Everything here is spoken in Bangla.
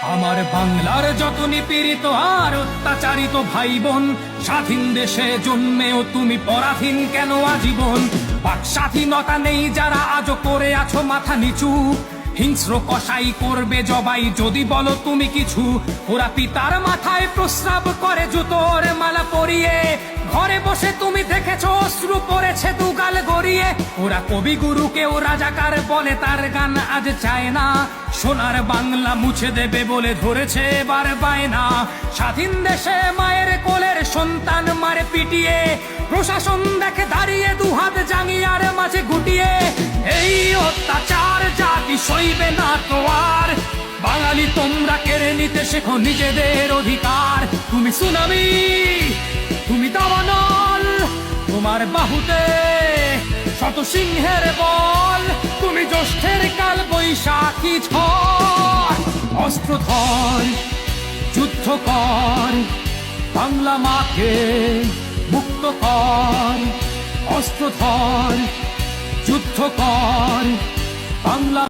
আমার বাংলার যত নিপীড়িত আর অত্যাচারিত ভাই বোন, স্বাধীন দেশে জন্মেও তুমি পরাধীন কেন আজীবন? বাক স্বাধীনতা নেই যারা আজও করে আছো মাথা নিচু, হিংস্র কসাই করবে জবাই যদি বলো তুমি কিছু। ওরা পিতার মাথায় প্রস্রাব করে জুতোর মালা পরিয়ে, ঘরে বসে তুমি দেখেছো অশ্রু পড়েছে দুগাল গড়িয়ে। ওরা কবিগুরুকেও রাজাকার বলে, তার গান আজ চায় না। সোনার বাংলা মুছে দেবে বলে ধরেছে এবার বায়না। স্বাধীন দেশে মায়ের কোলের সন্তান মারে পিটিয়ে, প্রশাসন দেখে দাঁড়িয়ে দুহাত জাঙ্গিয়ার মাঝে গুটিয়ে। এই অত্যাচার জাতি সইবে না তো আর, বাঙালি তোমরা কেড়ে নিতে শেখো নিজেদের অধিকার। তুমি সুনামি, তুমি দাবানল, তোমার বাহুতে শত সিংহের বল। তুমি জ্যৈষ্ঠের কাল বৈশাখী ঝড়। অস্ত্র ধর, যুদ্ধ কর, বাংলা মাকে মুক্ত কর। অস্ত্র ধর, যুদ্ধ কর, বাংলা